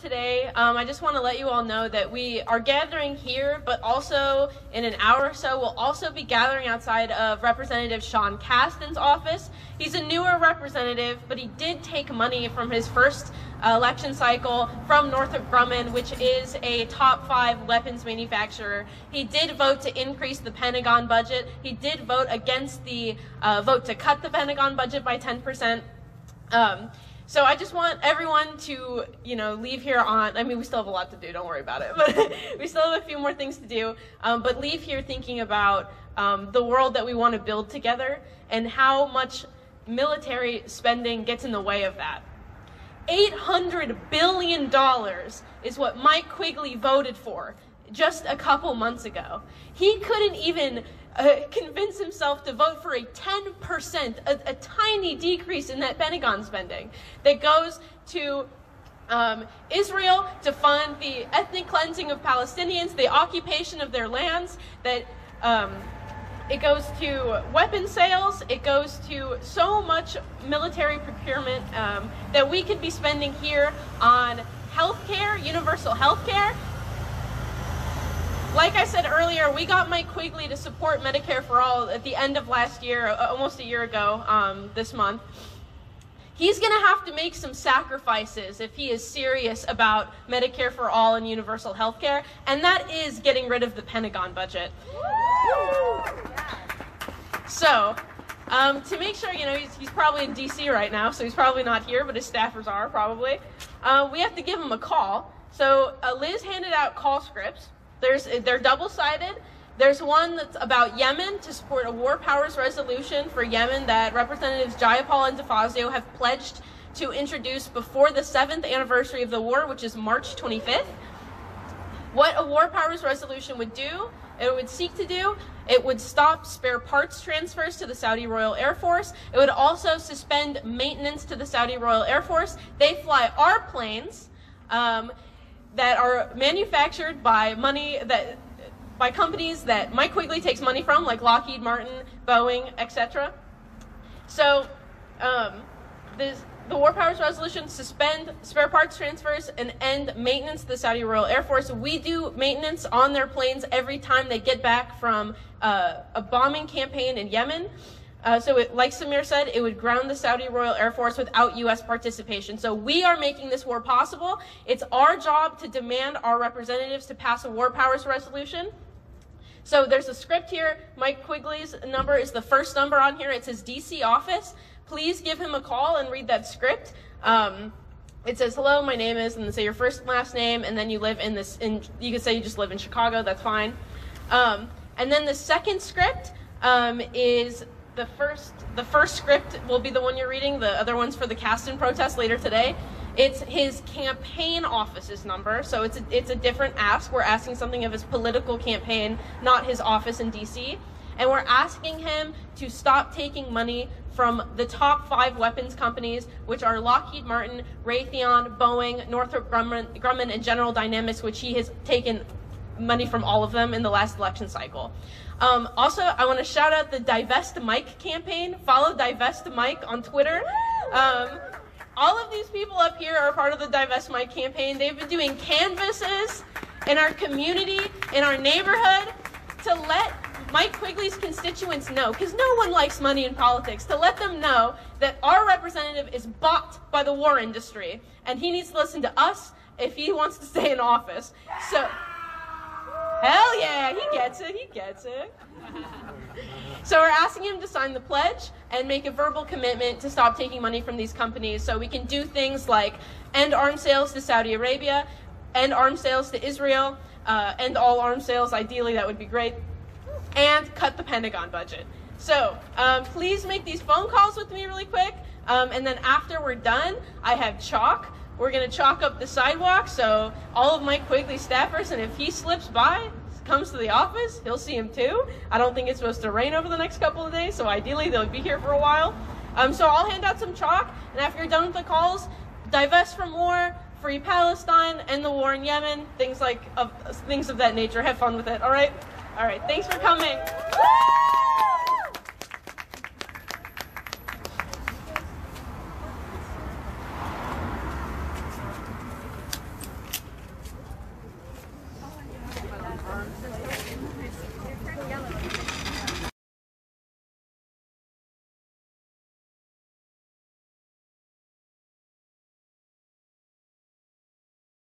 today. I just want to let you all know that we are gathering here, but also in an hour or so, we'll also be gathering outside of Representative Sean Castan's office. He's a newer representative, but he did take money from his first election cycle from Northrop Grumman, which is a top 5 weapons manufacturer. He did vote to increase the Pentagon budget. He did vote against the vote to cut the Pentagon budget by 10%. So I just want everyone to, leave here on, we still have a lot to do, don't worry about it, but we still have a few more things to do, but leave here thinking about the world that we want to build together and how much military spending gets in the way of that. $800 billion is what Mike Quigley voted for just a couple months ago. He couldn't even convince himself to vote for a 10%, a tiny decrease in that Pentagon spending that goes to Israel to fund the ethnic cleansing of Palestinians, the occupation of their lands, that it goes to weapon sales, it goes to so much military procurement that we could be spending here on healthcare, universal healthcare. Like I said earlier, we got Mike Quigley to support Medicare for All at the end of last year, almost a year ago, this month. He's going to have to make some sacrifices if he is serious about Medicare for All and universal health care, and that is getting rid of the Pentagon budget. So, to make sure, he's probably in D.C. right now, so he's probably not here, but his staffers are probably. We have to give him a call. So Liz handed out call scripts. They're double-sided. There's one that's about Yemen to support a war powers resolution for Yemen that Representatives Jayapal and DeFazio have pledged to introduce before the 7th anniversary of the war, which is March 25th. What a war powers resolution would do, it would seek to do, it would stop spare parts transfers to the Saudi Royal Air Force. It would also suspend maintenance to the Saudi Royal Air Force. They fly our planes that are manufactured by companies that Mike Quigley takes money from, like Lockheed Martin, Boeing, etc. So the War Powers Resolution suspend spare parts transfers and end maintenance to the Saudi Royal Air Force. We do maintenance on their planes every time they get back from a bombing campaign in Yemen. Like Samir said, it would ground the Saudi Royal Air Force without U.S. participation. So we are making this war possible. It's our job to demand our representatives to pass a war powers resolution. So there's a script here. Mike Quigley's number is the first number on here. It's his D.C. office. Please give him a call and read that script. It says, hello, my name is, and then say your first and last name, and then you live you can say you just live in Chicago, that's fine. And then the second script is the first script will be the one you're reading. The other one's for the Caston protest later today. It's his campaign office's number, so it's a different ask. We're asking something of his political campaign, not his office in D.C. And we're asking him to stop taking money from the top 5 weapons companies, which are Lockheed Martin, Raytheon, Boeing, Northrop Grumman, and General Dynamics, which he has taken money from all of them in the last election cycle. Also, I want to shout out the Divest Mike campaign. Follow Divest Mike on Twitter. All of these people up here are part of the Divest Mike campaign. They've been doing canvases in our community, in our neighborhood, to let Mike Quigley's constituents know, because no one likes money in politics, to let them know that our representative is bought by the war industry, and he needs to listen to us if he wants to stay in office. So, hell yeah, he gets it. So we're asking him to sign the pledge and make a verbal commitment to stop taking money from these companies so we can do things like end arms sales to Saudi Arabia, end arms sales to Israel, end all arms sales, ideally that would be great, and cut the Pentagon budget. So please make these phone calls with me really quick, and then after we're done, I have chalk. We're going to chalk up the sidewalk so all of Mike Quigley's staffers, and if he slips by, comes to the office, he'll see him too. I don't think it's supposed to rain over the next couple of days, so ideally they'll be here for a while. So I'll hand out some chalk, and after you're done with the calls, divest from war, free Palestine, end the war in Yemen, things of that nature. Have fun with it, all right? All right, thanks for coming.